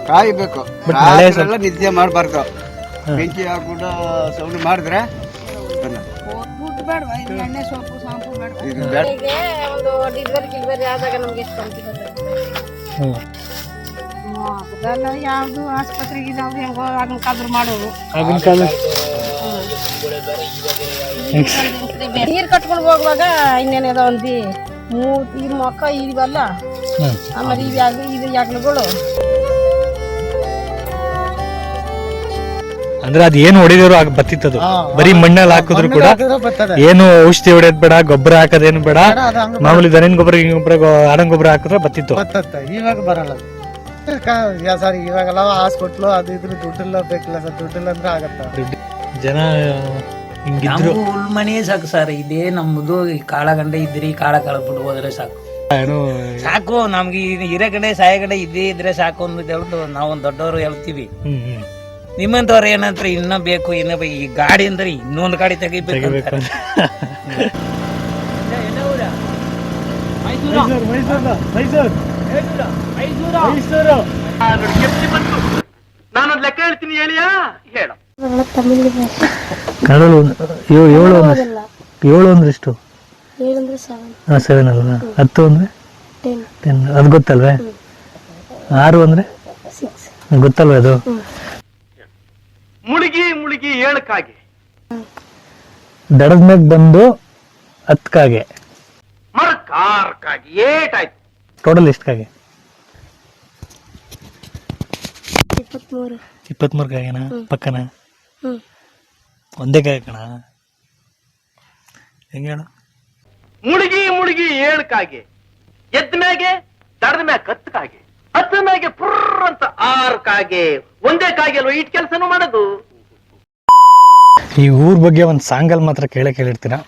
ಕಾಯ್ಬೇಕು. ನಿದ್ದೆ ಮಾಡಬಾರ್ದು. ಬೆಂಕಿ ಹಾಕ್ಬಿಟ್ಟು ಸೌಂಡ್ ಮಾಡಿದ್ರೆ ಎಣ್ಣೆ ಸೋಪು ಶಾಂಪು ಬೇಡ. ಒಂದು ಡಿಲಿವರಿ ಗಿಲಿವರಿ ಆದಾಗ ನಮ್ಗೆ ಎಷ್ಟು ಅದೆಲ್ಲ ಯಾವ್ದು ಆಸ್ಪತ್ರೆಗೆ ಇದಾವ್ದು ಹೆಂಗೋ ಆಗಿನ ಕಾಲದಲ್ಲಿ ಮಾಡೋದು. ನೀರ್ ಕಟ್ಕೊಂಡು ಹೋಗುವಾಗ ಇನ್ನೇನದ ಒಂದು ಈ ಮೊಕ್ಕ ಇವೆಲ್ಲ ಆಮೇಲೆ ಇದು ಯಾಗ್ಲುಗಳು ಅಂದ್ರೆ ಅದ್ ಏನು ಹೊಡಿದ್ರು ಬತ್ತಿತ್ತದು. ಬರೀ ಮಣ್ಣಲ್ಲಿ ಹಾಕಿದ್ರು ಕೂಡ ಏನು ಔಷಧಿ ಹೊಡೆಯೋದ್ ಬೇಡ, ಗೊಬ್ಬರ ಹಾಕೋದೇನು ಬೇಡ, ಮಾಮೂಲಿ ದನಿನ ಗೊಬ್ಬರ ಆಡನ್ ಗೊಬ್ಬರ ಹಾಕಿದ್ರೆ ಬತ್ತಿತ್ತು. ಇವಾಗ ಬರಲ್ಲ ಸರ್. ಇವಾಗೆಲ್ಲ ಹಾಸ್ಪಿಟ್ಲು ಅದು ಇದ್ರ ದುಡ್ಡಿಲ್ಲ ಬೇಕಿಲ್ಲ ಸರ್. ದುಡ್ಡಿಲ್ಲ ಅಂದ್ರೆ ಆಗತ್ತ. ಜನ ಹಿಂಗಿದ್ರು ಮನೆ ಸಾಕು ಸರ್. ಇದೇ ನಮ್ಮದು ಕಾಳಗಂಡೆ ಇದ್ರಿ ಕಾಳ ಕಳ್ಬಿಟ್ಟು ಹೋದ್ರೆ ಸಾಕು. ಸಾಕು ನಮ್ಗೆ ಹಿರೇ ಕಡೆ ಸಾಯ ಕಡೆ ಇದೇ ಇದ್ರೆ ಸಾಕು ಅಂದ್ಬಿಟ್ಟು ನಾವು ದೊಡ್ಡವರು ಹೇಳ್ತೀವಿ. ನಿಮ್ಮಂತವ್ರು ಏನಂದ್ರೆ ಇನ್ನ ಬೇಕು ಈ ಗಾಡಿ ಅಂದ್ರೆ ಇನ್ನೊಂದು ಗಾಡಿ ತೆಗಿಬೇಕು. ನಾನೊಂದು ಲೆಕ್ಕ ಹೇಳ್ತೀನಿ ಹೇಳಿಯಾ ಹೇಳ. ಕನ್ನಡ 7 ಅಂದ್ರೆ ಎಷ್ಟು? 7 ಅಲ್ವಾ? 10 ಅಂದ್ರೆ 10. ಅದು ಗೊತ್ತಲ್ವೇ? 6 ಅಂದ್ರೆ ಗೊತ್ತಲ್ವ ಅದು? ಮುಳುಗಿ 7 ದಡದ ಮ್ಯಾಗ ಬಂದು 10 ಮರಕಾರ್ಕಾಗಿ ಏಟಾಯ್ತು. ಟೋಟಲ್ ಎಷ್ಟು ಕಾಗೆ? 23 ಕಾಗೆನಾ? ಪಕ್ಕನ ಒಂದೇ ಕಾಗೆ ಕಣ. ಹೆಂಗ ಹೇಳ? ಮುಳುಗಿ 7 ಎದ್ದ ಮ್ಯಾಗೆ ದಡದ ಮ್ಯಾಗ 10 10 ಮ್ಯಾಗೆ ಪುರ್ರ ಅಂತ 6 ಒಂದೇ ಕಾಗೆ ಅಲ್ವಾ ಇಟ್ ಕೆಲ್ಸನೂ ಮಾಡೋದು. ಈ ಊರ್ ಬಗ್ಗೆ ಒಂದ್ ಸಾಂಗಲ್ ಮಾತ್ರ ಕೇಳಿರ್ತೀರಾ?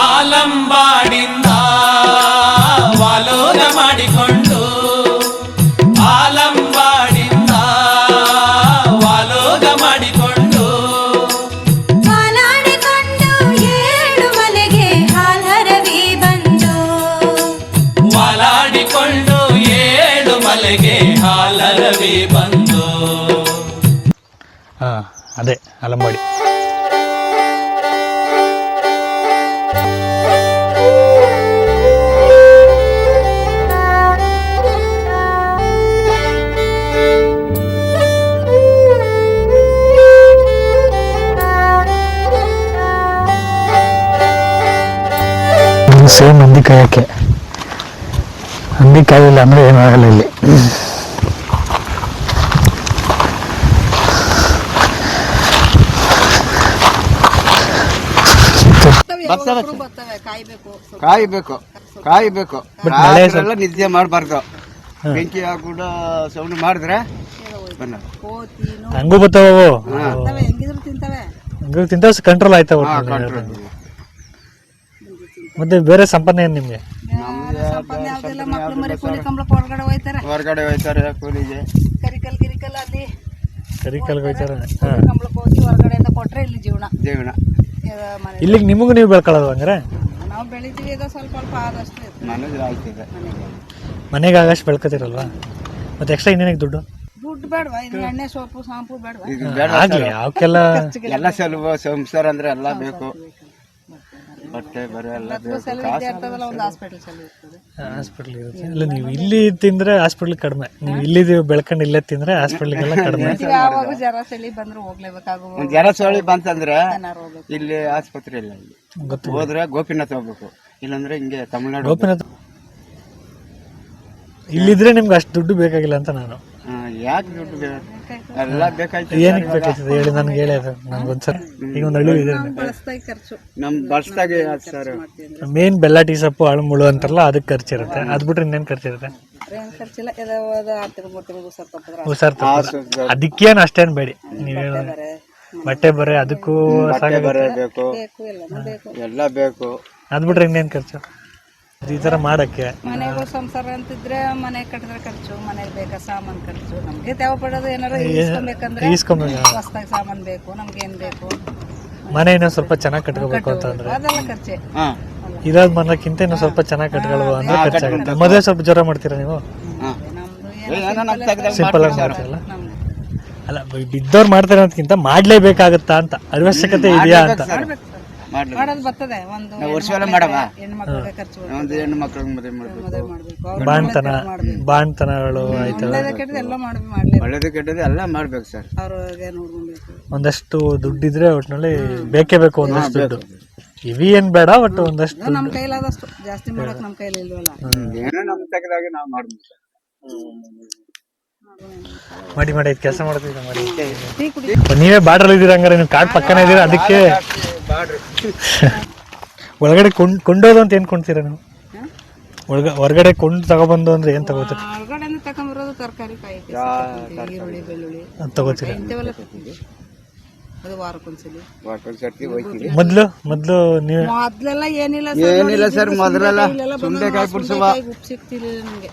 ಆಲಂಬಾಡಿಂದ ವಾಲೋಲ ಮಾಡಿಕೊಂಡು ಆಲಂಬಾಡಿಂದ ವಾಲೋಗ ಮಾಡಿಕೊಂಡು ಮಾಲಾಡಿಕೊಂಡು 7 ಮನೆಗೆ ಹಾಲರವಿ ಬಂದು ವಾಲಾಡಿಕೊಂಡು 7 ಮಲೆಗೆ ಹಾಲರವಿ ಬಂದು. ಹಾ, ಅದೇ ಆಲಂಬಾಡಿ. ಸೇಮ್ ಹಂದಿ ಕಾಯಕ್ಕೆ. ಹಂದಿ ಕಾಯಿಲ್ಲ ಅಂದ್ರೆ ಏನೂ ಆಗಲ್ಲ ಇಲ್ಲಿ. ಕಾಯ್ಬೇಕು. ನಿದ್ದೆ ಮಾಡಬಾರ್ದು. ಬೆಂಕಿ ಹಾಕ್ಬಿಟ್ಟು ಸೌಂಡ್ ಮಾಡಿದ್ರೆ ಹಂಗೂ ಬರ್ತಾವ. ತಿಂತಾವ ಕಂಟ್ರೋಲ್ ಆಯ್ತಾವ. ಮತ್ತೆ ಬೇರೆ ಸಂಪಾದನೆ ಏನ್ ನಿಮ್ಗೆ? ಹೊರಗಡೆ ಹೋಯ್ತಾರೆ ಕೂಲಿಗೆ. ಕರಿಕಲ್ಗೆ ಹೋಯ್ತಾರೆ. ಹೊರಗಡೆಯಿಂದ ಕೊಟ್ರೆ ಇಲ್ಲಿ ಜೀವನ. ಇಲ್ಲಿಗೆ ನಿಮಗೂ ನೀವು ಬೆಳ್ಕೊಳ್ಳೋದು ಹಂಗಾರೆ? ನಾವು ಬೆಳಿತೀವಿ ಸ್ವಲ್ಪ ಆದಷ್ಟು ಮನೆಗೆ ಆಗಷ್ಟು ಬೆಳ್ಕೊತಿರಲ್ವಾ? ಮತ್ತೆ ಎಕ್ಸ್ಟ್ರಾ ಇನ್ನೇನಿಗೆ ದುಡ್ಡು ಬೇಡವಾ? ಇದು ಎಣ್ಣೆ ಸೋಪು ಶಾಂಪು ಬೇಡವಾ? ಆಗ್ಲಿ ಅವಕ್ಕೆಲ್ಲ ಎಲ್ಲ ಸ್ವಲ್ಪ ಸಂಸಾರ ಅಂದ್ರೆ ಎಲ್ಲ ಬೇಕು. ಬಟ್ಟೆ ಬರೆ ಎಲ್ಲ ಹಾಸ್ಪಿಟಲ್ ಇರುತ್ತೆ. ಇಲ್ಲ ನೀವು ಇಲ್ಲಿ ತಿಂದ್ರೆ ಹಾಸ್ಪಿಟ್ಲ್ ಕಡಿಮೆ. ನೀವು ಇಲ್ಲಿ ಬೆಳ್ಕೊಂಡು ಇಲ್ಲೇ ತಿಂದ್ರೆ ಹಾಸ್ಪಿಟ್ಲಿಗೆಲ್ಲ ಕಡಿಮೆ. ಜರ ಸೊಳ್ಳಿ ಬಂತಂದ್ರೆ ಇಲ್ಲಿ ಆಸ್ಪತ್ರೆ ಇಲ್ಲ. ಹೋದ್ರೆ ಗೋಪಿನಾಥ್ ಹೋಗ್ಬೇಕು, ಇಲ್ಲಾಂದ್ರೆ ಹಿಂಗೆ ತಮಿಳ್ನಾಡು. ಗೋಪಿನಾಥ್ ಇಲ್ಲಿದ್ರೆ ನಿಮ್ಗೆ ಅಷ್ಟು ದುಡ್ಡು ಬೇಕಾಗಿಲ್ಲ ಅಂತ ನಾನು. ಯಾಕೆ ದುಡ್ಡು ಎಲ್ಲ ಬೇಕಾಯ್ತು. ಏನಕ್ಕೆ ಬೇಕಾಯ್ತದೆ ಹೇಳಿ? ನನ್ಗೆ ಹೇಳಿ. ಅದು ನನ್ಗೊಂದ್ಸಲ ಈಗ ಒಂದು ಹಳ್ಳಿ ಇದೆ ನಮ್ ಬಳಸ್ದಾಗೆ ಸರ್. ಮೇನ್ ಬೆಲ್ಲ ಟೀ ಸೊಪ್ಪು ಅಳು ಮುಳು ಅಂತಾರಲ್ಲ, ಅದಕ್ಕೆ ಖರ್ಚಿರುತ್ತೆ. ಅದ್ ಬಿಟ್ರೆ ಇನ್ನೇನ್ ಖರ್ಚಿರುತ್ತೆ? ಅದಕ್ಕೇನು ಅಷ್ಟೇನ್ ಬೇಡಿ. ನೀವ್ ಹೇಳ ಬಟ್ಟೆ ಬರೆ ಅದಕ್ಕೂ ಬೇಕು, ಎಲ್ಲ ಬೇಕು. ಅದ್ ಬಿಟ್ರೆ ಇನ್ನೇನ್ ಖರ್ಚು ಈ ತರ ಮಾಡಕ್ಕೆ? ಮನೆಗೂ ಸಂಸಾರ ಅಂತಿದ್ರೆ ಮನೆ ಕಟ್ಟಿದ್ರೆ ಖರ್ಚು, ಮನೆಗೆ ಬೇಕಾ ಸಾಮಾನ್ ಖರ್ಚು. ನಮ್ಗೆ ತೇವ ಪಡೋದು ಏನಾರ ಇಸ್ಕೊಬೇಕಂದ್ರೆ ಹೊಸದಾಗಿ ಸಾಮಾನ್ ಬೇಕು. ನಮ್ಗೆ ಏನ್ ಬೇಕು? ಮನೆ ಇನ್ನೂ ಸ್ವಲ್ಪ ಚೆನ್ನಾಗಿ ಕಟ್ಕೋಬೇಕು ಅಂತಂದ್ರೆ ಅದೆಲ್ಲ ಖರ್ಚೆ. ಇರೋದ್ ಮನಕ್ಕಿಂತ ಇನ್ನೂ ಸ್ವಲ್ಪ ಚೆನ್ನಾಗಿ ಕಟ್ಕೊಳ್ಬೋದು ಅಂದ್ರೆ ಖರ್ಚಾಗುತ್ತೆ. ಮದುವೆ ಸ್ವಲ್ಪ ಜ್ವರ ಮಾಡ್ತೀರಾ ನೀವು? ಏನೋ ನಮ್ ತೆಗ್ದಾಗ ಸಿಂಪಲ್ ಆಗಿ ಮಾಡ್ತಾರಲ್ಲ. ಅಲ್ಲ ಬಿದ್ದವ್ರು ಮಾಡ್ತಾರೆ ಅನ್ನೋದಕ್ಕಿಂತ ಮಾಡ್ಲೇಬೇಕಾಗತ್ತಾ ಅಂತ ಅವಶ್ಯಕತೆ ಇದೆಯಾ ಅಂತ. ಮಾಡೋದು ಬರ್ತದೆ. ಒಂದು ವರ್ಷವೆಲ್ಲ ಮಾಡವ ಹೆಣ್ಮಕ್ಳಿಗೆ ಖರ್ಚು ಒಂದು ಹೆಣ್ಣು ಮಕ್ಳಿಗೆ ಮದುವೆ ಮಾಡ್ಬೇಕು. ಮದುವೆ ಮಾಡ್ಬೇಕು. ಬಾಣ್ತನಗಳು ಆಯ್ತಲ್ಲ, ಒಳ್ಳೇದು ಕೆಟ್ಟದ್ದು ಎಲ್ಲ ಮಾಡ್ಲೇಬೇಕು. ಒಳ್ಳೇದು ಕೆಟ್ಟದ್ದು ಎಲ್ಲ ಮಾಡ್ಬೇಕು ಸರ್. ಅವ್ರಿಗೆ ನೋಡ್ಕೊಬೇಕು. ಒಂದಷ್ಟು ದುಡ್ಡಿದ್ರೆ ಒಟ್ಟಿನಲ್ಲಿ ಬೇಕೇ ಬೇಕು. ಒಂದಷ್ಟು ದುಡ್ಡು ಇವಿ ಏನ್ ಬೇಡ, ಒಟ್ಟು ಒಂದಷ್ಟು ನಮ್ ಕೈಲಾದಷ್ಟು ಜಾಸ್ತಿ ಮಾಡಕ್ ನಮ್ ಕೈಲಿ ಇಲ್ವಲ್ಲ. ಏನೋ ನಮ್ ತೆಗ್ದಾಗ ನಾವು ಮಾಡ್ಬೇಕು. ಮಾಡಿ ಮಾಡಿ ಕೆಲಸ ಮಾಡ್ತೀವಿ ಮಾಡಿ. ನೀವೇ ಬಾರ್ಡರ್ ಇದ್ದೀರಾ ಹಂಗಾರೆ, ನೀವು ಕಾಡ್ ಪಕ್ಕನೇ ಇದ್ದೀರಾ, ಅದಕ್ಕೆ ಒಳಗಡೆ ಕೊಂಡೋದು ಅಂತ ಏನ್ ಕೊಂಡ್ತೀರಾ ನೀವು? ಹೊರಗಡೆ ಕೊಂಡು ತಗೊಬಂದು ಅಂದ್ರೆ ಏನ್ ತಗೋತೀರಿ? ಹೊರಗಡೆ ತಕೊಂಬರೋದು ತರಕಾರಿ, ಕಾಯಿ, ಈರುಳ್ಳಿ, ಬೆಳ್ಳುಳ್ಳಿ ತಗೋತೀರಾ? ಇಂಥವೆಲ್ಲ ತರ್ತೀವಿ. ಅದು ವಾರಕ್ಕೊಂದ್ಸಲಿ ಹೋಗ್ತೀವಿ. ಮೊದ್ಲು ನೀವು ಮೊದ್ಲೆಲ್ಲ ಏನಿಲ್ಲ ಸರ್. ಮೊದಲೆಲ್ಲ ಸುಂಡೆಕಾಯಿ ಬಿಡ್ಸುವ, ಉಪ್ಪು ಸಿಕ್ತಿರ್ಲಿಲ್ಲ ನಮ್ಗೆ.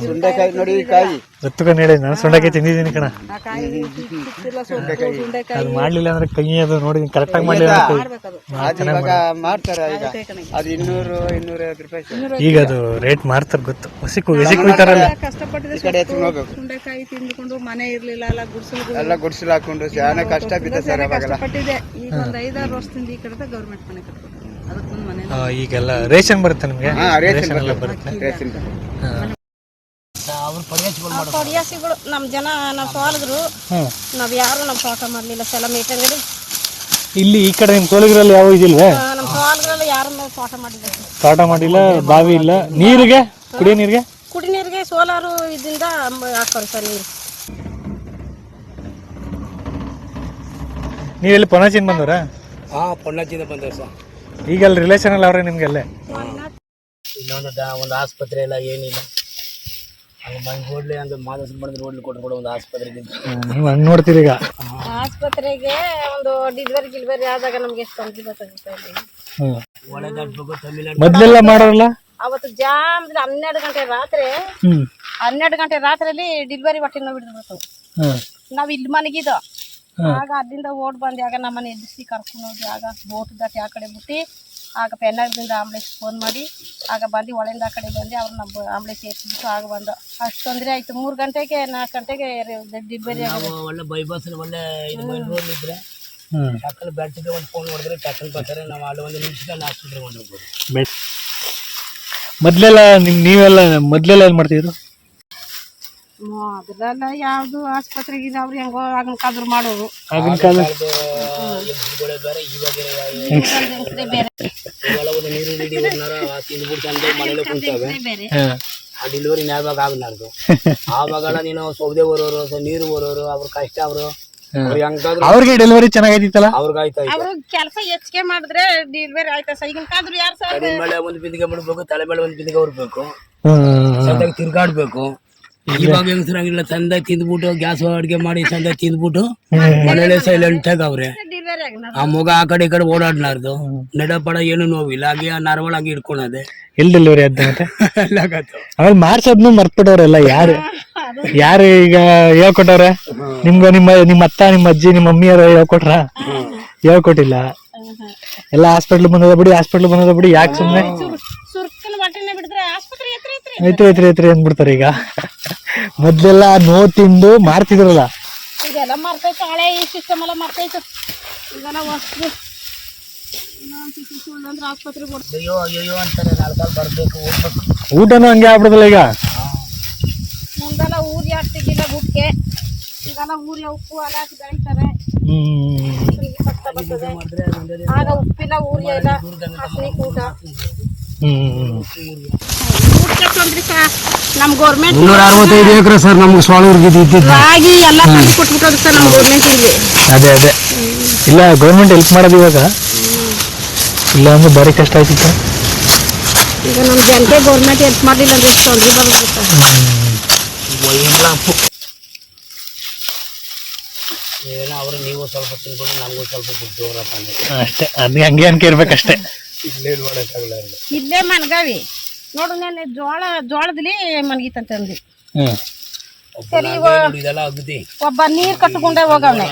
ಸುಂಡೆಕಾಯಿ ನೋಡಿ, ಕಾಯಿ ಗೊತ್ತುಕ ಹೇಳಿ, ನಾನು ಸೊಂಡೆಕಾಯಿ ತಿಂದಿದ್ದೀನಿ ಕಣ. ಆ ಕಾಯಿ ಸಿಕ್ತಿಲ್ಲ, ಸುಂಡೆಕಾಯಿ ಅದು ಮಾಡ್ಲಿಲ್ಲ ಅಂದ್ರೆ ಕೈ ಅದು ನೋಡಿ ಕರೆಕ್ಟ್ ಆಗಿ ಮಾಡ್ಲಿಲ್ಲ ಅಂದ್ರೆ ಮಾಡ್ಬೇಕದು. ಅದು ಇವಾಗ ಮಾಡ್ತಾರೆ. ಈಗ ಅದು 200-250 ರೂಪಾಯಿ. ಈಗ ಅದು ರೇಟ್ ಮಾಡ್ತಾರೆ ಗೊತ್ತು. ಹಸಿ ಕುಯ್ತಾರಲ್ಲ, ಕಷ್ಟಪಟ್ಟಿದೆ. ಸುಂಡೆಕಾಯಿ ತಿಂದ್ಕೊಂಡು ಮನೆ ಇರ್ಲಿಲ್ಲ ಅಲ್ಲ, ಎಲ್ಲ ಗುಡ್ಸಲು ಹಾಕೊಂಡು ಶಾನೆ ಕಷ್ಟ ಬಿದ್ದ ಸರ್. ಕಷ್ಟಪಟ್ಟಿದೆ. ಈಗ ಒಂದ್ 5-6 ವರ್ಷದಿಂದ ಈ ಕಡೆ ಗೌರ್ಮೆಂಟ್ ಮನೆ ಕಟ್ಕೊಟ್ಟು ಅದಕ್ಕೊಂದು ಮನೆ. ಈಗೆಲ್ಲ ರೇಷನ್ ಬರುತ್ತೆ ನಿಮ್ಗೆ? ರೇಷನ್ ಎಲ್ಲ ಬರುತ್ತೆ. ರೇಷನ್ ಪಡಿಯಾಸಿಗಳು ನಮ್ ಜನ ನಾವ್ ಸೋಲಿದ್ರು, ನಾವ್ ಯಾರು ನಮ್ ತೋಟ ಮಾಡ್ಲಿಲ್ಲ. ಸಲ ಮೀಟಂಗಡಿ ಇಲ್ಲಿ ಈ ಕಡೆ ನಿಮ್ ಸೋಲಿಗರಲ್ಲಿ ಯಾವ ಇದಿಲ್ವೇ? ನಮ್ ಸೋಲಿದ್ರಲ್ಲಿ ಯಾರು ತೋಟ ಮಾಡಿಲ್ಲ. ತೋಟ ಮಾಡಿಲ್ಲ, ಬಾವಿ ಇಲ್ಲ. ನೀರಿಗೆ, ಕುಡಿಯೋ ನೀರಿಗೆ, ಕುಡಿ ನೀರಿಗೆ ಸೋಲಾರು ಇದರಿಂದ ಹಾಕೋರಿ ಸರ್ ನೀರು. ನೀವೆಲ್ಲಿ ಪೊನ್ನಾಚಿನ್ ಬಂದವ್ರ? ಪೊನ್ನಾಚಿಂದ ಬಂದೇವ್ ಸರ್. ಈಗ ಅಲ್ಲಿ ರಿಲೇಷನ್ ಎಲ್ಲ ಅವ್ರೆ ನಿಮ್ಗೆಲ್ಲೇ? ಒಂದು ಆಸ್ಪತ್ರೆ ಇಲ್ಲ, ಏನಿಲ್ಲ. ರೋಡ್ಲಿ ಅಂದ್ರೆ ಮಾದಸ ಮಾಡಿದ್ರೆ ರೋಡ್ಲಿ ಕೊಟ್ಟು ಒಂದು ಆಸ್ಪತ್ರೆಗೆ ನೀವು ಹಂಗ್ ನೋಡ್ತೀರಿ. ಈಗ ಆಸ್ಪತ್ರೆಗೆ ಒಂದು ಡಿಲಿವರಿ ಆದಾಗ ನಮ್ಗೆ ಎಷ್ಟು ಒಳ್ಳೆ ದಾಟ್ಬೇಕು. ತಮಿಳ್ನಾಡು ಮೊದ್ಲೆಲ್ಲ ಮಾಡೋರಲ್ಲ, ಅವತ್ತು ಜಾಮ್ 12 ಗಂಟೆ ರಾತ್ರಿ 12 ಗಂಟೆ ರಾತ್ರಿಯಲ್ಲಿ ಡಿಲಿವರಿ ಹೊಟ್ಟೆ ನೋವು ಹಿಡಿದ್ಬಿಟ್ಟು ನಾವ್ ಇಲ್ಲಿ ಮನೆಗಿದ್ದು. ಆಗ ಅಲ್ಲಿಂದ ಓಡ್ ಬಂದು ಆಗ ನಮ್ಮನೆ ಎದುರಿಸಿ ಕರ್ಕೊಂಡು ಹೋಗಿ ಆಗ ಬೋಟ್ ದಾಟಿ ಆ ಕಡೆ ಬಿಟ್ಟು ಆಗ ಪೆನ್ನಾಗದಿಂದ ಆಂಬುಲೆನ್ಸ್ ಫೋನ್ ಮಾಡಿ ಆಗ ಬಂದು ಒಳೆಯಿಂದ ಆ ಕಡೆ ಬಂದು ಅವ್ರು ನಮ್ಮ ಆಂಬುಲೆನ್ಸ್ ಏರ್ಸ್ಬಿಟ್ಟು ಆಗ ಬಂದು ಅಷ್ಟು ತೊಂದರೆ ಆಯ್ತು. 3 ಗಂಟೆಗೆ 4 ಗಂಟೆಗೆ ಡಿಲಿವರಿ ಆಗಿದೆ. ಒಳ್ಳೆ ಬೈಬಸ್ ಒಳ್ಳೆ ರೋಡ್ ಇದ್ರೆ ಟಕ್ಕಲ್ ಬ್ಯಾಟ್ರಿಗೆ ಒಂದು ಫೋನ್ ಹೊಡೆದ್ರೆ ಟಕ್ಕಲ್ ಬರ್ತಾರೆ. ನಾವು ಅಲ್ಲಿ 1 ನಿಮಿಷದಲ್ಲಿ ಆಸ್ಪತ್ರೆಗೆ ಹೊಂಟೋಗ್ಬೋದು. ಮೊದ್ಲೆಲ್ಲ ನೀವೆಲ್ಲ ಮೊದ್ಲೆಲ್ಲ ಏನ್ ಮಾಡ್ತಿದ್ರು? ಮೊದಲೆಲ್ಲ ಯಾವ್ದು ಆಸ್ಪತ್ರೆಗೆ ಅವ್ರು ಹೆಂಗೋ ಆಗಿನ ಕಾಲದ್ರು ಮಾಡೋರು. ಆಗಿನ ಕಾಲ ಬೇರೆ ಇವಾಗ ಒಂದು ನೀರು ತಿಂದ್ಬಿಟ್ಟು ತಂದು ಮನೇಲಿ ಕುಂತವೆ. ಆ ಡೆಲಿವರಿ ನ್ಯಾಯವಾಗ ಆಗಲಾರ್ದು. ಆವಾಗೆಲ್ಲ ನೀನು ಸೌದೆ ಬರೋರು, ನೀರು ಬರೋರು, ಅವ್ರ ಕಷ್ಟ ಅವರು ಅವ್ರಿಗೆ ಡೆಲಿವರಿ ಚೆನ್ನಾಗೈತಿತ್ತಲ್ಲ, ಅವ್ರಿಗಾಯ್ತು. ಅವ್ರು ಕೆಲಸ ಹೆಚ್ಚಿಗೆ ಮಾಡಿದ್ರೆ ಡೆಲಿವರಿ ಆಯ್ತಾ ಸರ್. ಈಗಿನ ಕಾಲದ್ರು ಯಾರು ಸರ್? ತಲೆ ಮೇಲೆ ಒಂದು ಬಿಂದಿಗೆ ಬಿಡ್ಬೇಕು, ತಲೆ ಮೇಲೆ ಒಂದು ಬಿಂದಿಗೆ ಹೊರ್ಬೇಕು, ಚಂದಾಗಿ ತಿರ್ಗಾಡ್ಬೇಕು. ಇವಾಗ ಹೆಂಗಸರಂಗಿಲ್ಲ, ಚಂದಾಗಿ ತಿಂದ್ಬಿಟ್ಟು ಗ್ಯಾಸ್ ಅಡ್ಗೆ ಮಾಡಿ ಚಂದಾಗಿ ತಿಂದ್ಬಿಟ್ಟು ಮನೇಲೆ ಸೈಲೆಂಟ್ ಆಗಿ ಅವ್ರೆ. ಡೆಲಿವರಿ ಆಗಿಲ್ಲ. ಆ ಮಗ ಆ ಕಡೆ ಈ ಕಡೆ ಓಡಾಡ್ಲಾರ್ದು, ನಡಪಡ ಏನು ನೋವಿಲ್ಲ, ಹಾಗೆ ನರವಳ ಹಂಗೆ ಇಟ್ಕೊಳದೆ. ಎಲ್ಲಿ ಡೆಲಿವರಿ ಆದ ಮತ್ತೆ ಆಮೇಲೆ ಮಾಡ್ಸೋದ್ನು ಮರ್ತ್ಬಿಟ್ಟವ್ರೆಲ್ಲ. ಯಾರು ಈಗ ಹೇಳ್ಕೊಟ್ಟವ್ರೆ ನಿಮ್ಗ? ನಿಮ್ಮ ಅತ್ತ, ನಿಮ್ಮ ಅಜ್ಜಿ, ನಿಮ್ಮ ಮಮ್ಮಿಯವ್ರ ಹೇಳ್ಕೊಟ್ರ? ಹೇಳ್ಕೊಟ್ಟಿಲ್ಲ. ಎಲ್ಲ ಹಾಸ್ಪಿಟ್ಲ್ ಬಂದದ ಬಿಡಿ, ಹಾಸ್ಪಿಟ್ಲ್ ಬಂದದ ಬಿಡಿ. ಯಾಕೆ ಸುಮ್ನೆ ಐತ್ರಿ ಅಂದ್ಬಿಡ್ತಾರೆ. ಈಗ ಮೊದ್ಲೆಲ್ಲ ನೋವು ತಿಂದು ಮಾಡ್ತಿದ್ರಲ್ಲ, ಇದೆಲ್ಲ ಮರ್ತೈತೆ. ಹಳೆ ಈ ಸಿಸ್ಟಮ್ ಎಲ್ಲ ಮರ್ತೈತೆ. ಇದೆಲ್ಲ ವಸ್ತು ಅಂದ್ರೆ ಆಸ್ಪತ್ರೆಗೆ ಅಯ್ಯೋ ಅಯ್ಯೋ ಅಂತಾರೆ. 4 ಕಾಲ ಬರ್ಬೇಕು, ಹೋಗ್ಬೇಕು. ಊಟನೂ ಹಂಗೆ ಆಗ್ಬಿಡುದಲ್ಲ ಈಗ. ಮುಂದೆಲ್ಲ ಊರಿ ಹಾಕ್ತಿದ್ದಿಲ್ಲ ಬುಟ್ಕೆ. ಈಗೆಲ್ಲ ಊರಿ ಉಪ್ಪು ಎಲ್ಲ ಹಾಕಿ ಬೆಳಿತಾರೆ. ಆಗ ಉಪ್ಪಿಲ್ಲ, ಊರಿ ಎಲ್ಲ ಹಸಿನಿ ಊಟ. ನಮ್ ಗೌರ್ಮೆಂಟ್ 265 ಎಕರೆ ಸರ್ ನಮ್ಗೆ ಸ್ವಾಳೂರ್ಗೆ ರಾಗಿ ಎಲ್ಲ ತಂದು ಕೊಟ್ಬಿಟ್ಟೋದು ಸರ್ ನಮ್ ಗೌರ್ಮೆಂಟ್ ಇಲ್ಲಿ. ಅದೇ ಇಲ್ಲ, ಗೌರ್ಮೆಂಟ್ ಹೆಲ್ಪ್ ಮಾಡೋದು ಇವಾಗ. ಇಲ್ಲ ಅಂದ್ರೆ ಭಾರಿ ಕಷ್ಟ ಆಯ್ತಿತ್ತು. ಈಗ ನಮ್ ಜನತೆ ಗೌರ್ಮೆಂಟ್ ಹೆಲ್ಪ್ ಮಾಡಲಿಲ್ಲ ಅಂದ್ರೆ ತೊಂದರೆ ಬರೋದು ಸರ್. ಏನೋ ಅವರು ನೀವು ಸ್ವಲ್ಪ ತಿನ್ಕೊಂಡು ನಮಗೂ ಸ್ವಲ್ಪ ಜೋರಪ್ಪ ಅಷ್ಟೇ. ಅದ್ ಹಂಗೆ ಅನ್ಕೆ ಇರ್ಬೇಕಷ್ಟೇ. ಇಲ್ಲೇ ಮನ್ಗಾವಿ ನೋಡು, ನಾನು ಜೋಳದಲ್ಲಿ ಮನ್ಗಿತಂತಂದಿ. ಸರಿ, ಒಬ್ಬ ನೀರ್ ಕಟ್ಕೊಂಡೆ ಹೋಗವ್ನೆ.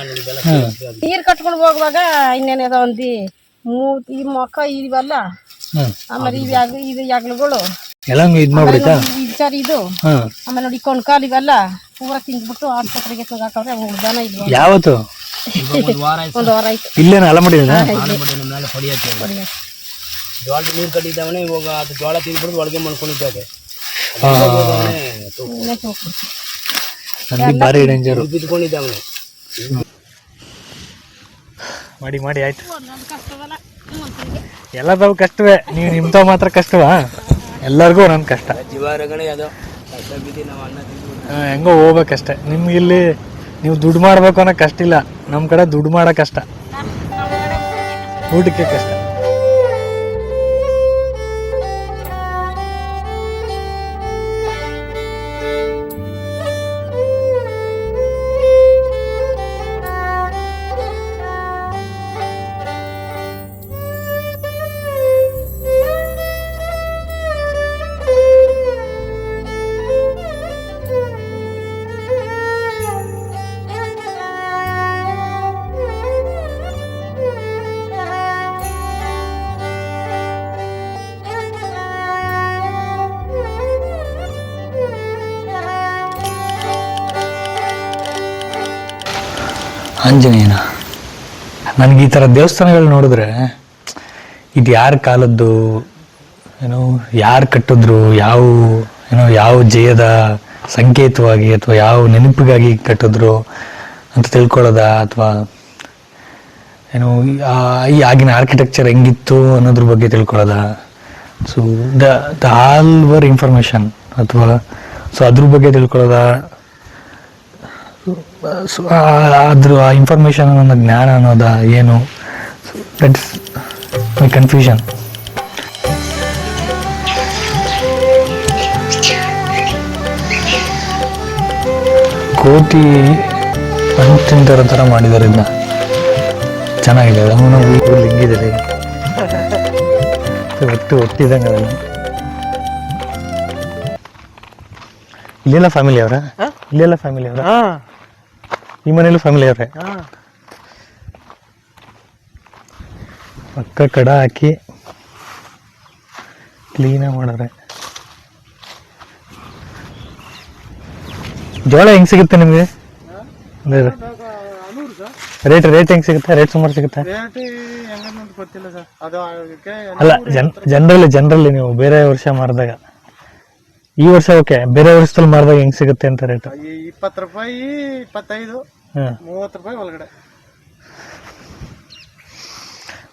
ನೀರ್ ಕಟ್ಕೊಂಡು ಹೋಗುವಾಗ ಇನ್ನೇನದ ಒಂದಿ ಈ ಮೊಕ್ಕ ಇವೆಲ್ಲ ಆಮೇಲೆ ಇದು ಯಾಗ್ಲುಗಳು ಎಲ್ಲ ಇದ್ ಮಾಡ್ಬಿಡ್ತಾ. ವಿಚಾರ ಇದು ಹಾ ಆಮೇಲೆ ನೋಡಿ ಕಣ್ಕಾಲ್ ಇವೆಲ್ಲ ಪೂರ ತಿಂದ್ಬಿಟ್ಟು ಆಸ್ಪತ್ರೆಗೆ ತಗಾಕವ್ರೆ ಹುಡ್ದಾನ ಇಲ್ವಾ ಯಾವತ್ತು ಒಂದು ವಾರ ಆಯ್ತು. ಇಲ್ಲೇನ ಅಲಮಡಿನ ಜೋಳ ನೀರು ಕಟ್ಟಿದ್ದಾವನೆ ಇವಾಗ ಅದು ಜೋಳ ತಿಂದ್ಬಿಟ್ಟು ಒಳಗೆ ಮಾಡ್ಕೊಂಡಿದ್ದಾವೆ ನಂದಿ ಭಾರಿ ಡೇಂಜರ್. ಬಿದ್ಕೊಂಡಿದ್ದಾವನೆ ಮಾಡಿ ಮಾಡಿ ಆಯ್ತು. ಎಲ್ಲದವು ಕಷ್ಟವೇ, ನೀವು ನಿಮ್ತಾವ್ ಮಾತ್ರ ಕಷ್ಟವಾ? ಎಲ್ಲರಿಗೂ ಒಂದೊಂದು ಕಷ್ಟ. ಜೀವಾರಗಣೆ ಅದು ಕಷ್ಟ ಬಿದ್ದು ನಾವು ಅನ್ನ ತಿಂದು ಹೆಂಗೋ ಹೋಗ್ಬೇಕಷ್ಟೆ. ನಿಮ್ಗೆ ಇಲ್ಲಿ ನೀವು ದುಡ್ಡು ಮಾಡ್ಬೇಕು ಅನ್ನೋ ಕಷ್ಟ ಇಲ್ಲ, ನಮ್ಮ ಕಡೆ ದುಡ್ಡು ಮಾಡೋ ಕಷ್ಟ, ಊಟಕ್ಕೆ ಕಷ್ಟ. ಆಂಜನೇಯನ, ನನಗೆ ಈ ಥರ ದೇವಸ್ಥಾನಗಳು ನೋಡಿದ್ರೆ ಇದು ಯಾರ ಕಾಲದ್ದು, ಏನೋ ಯಾರು ಕಟ್ಟಿದ್ರು, ಯಾವ ಜಯದ ಸಂಕೇತವಾಗಿ ಅಥವಾ ಯಾವ ನೆನಪಿಗಾಗಿ ಕಟ್ಟಿದ್ರು ಅಂತ ತಿಳ್ಕೊಳ್ಳೋದ, ಅಥವಾ ಏನೋ ಈ ಆಗಿನ ಆರ್ಕಿಟೆಕ್ಚರ್ ಹೆಂಗಿತ್ತು ಅನ್ನೋದ್ರ ಬಗ್ಗೆ ತಿಳ್ಕೊಳ್ಳೋದ. So the all over information ಅಥವಾ ಸೊ ಅದ್ರ ಬಗ್ಗೆ ತಿಳ್ಕೊಳ್ಳೋದ. ಸೊ ಅದ್ರ ಆ ಇನ್ಫಾರ್ಮೇಶನ್ ಅನ್ನೋ ಜ್ಞಾನ ಅನ್ನೋದ ಏನು, ದಟ್ಸ್ ಮೈ ಕನ್ಫ್ಯೂಷನ್. ಕೋಟಿ ಅಂತಿಂತರ ಥರ ಮಾಡಿದ್ದಾರೆ ಇದನ್ನ, ಚೆನ್ನಾಗಿದೆ. ಅವನು ಹಿಂಗಿದ್ದಾರೆ ಒಟ್ಟಿದಂಗೆ ಅದೆಲ್ಲ. ಇಲ್ಲೆಲ್ಲ ಫ್ಯಾಮಿಲಿ ಅವರ, ಇಲ್ಲೆಲ್ಲ ಫ್ಯಾಮಿಲಿ ಅವರ, ಈ ಮನೇಲೂ ಫ್ಯಾಮಿಲಿ ಅವ್ರೆ. ಪಕ್ಕ ಕಡ ಹಾಕಿ ಕ್ಲೀನಾಗಿ ಮಾಡವ್ರೆ. ಜೋಳ ಹೆಂಗ್ ಸಿಗುತ್ತೆ ನಿಮ್ಗೆ? ರೇಟ್ ಹೆಂಗ್ ಸಿಗುತ್ತೆ? ರೇಟ್ ಸುಮಾರು ಸಿಗುತ್ತೆ? ಅಲ್ಲ, ಜನರಲಿ ನೀವು ಬೇರೆ ವರ್ಷ ಮಾರಿದಾಗ, ಈ ವರ್ಷ ಓಕೆ, ಬೇರೆ ವರ್ಷದಲ್ಲಿ ಮಾರಿದಾಗ ಹೆಂಗ್ ಸಿಗುತ್ತೆ ಅಂತ ರೇಟ್? 20 ರೂಪಾಯಿ, 25, 30 ರೂಪಾಯಿ ಒಳಗಡೆ.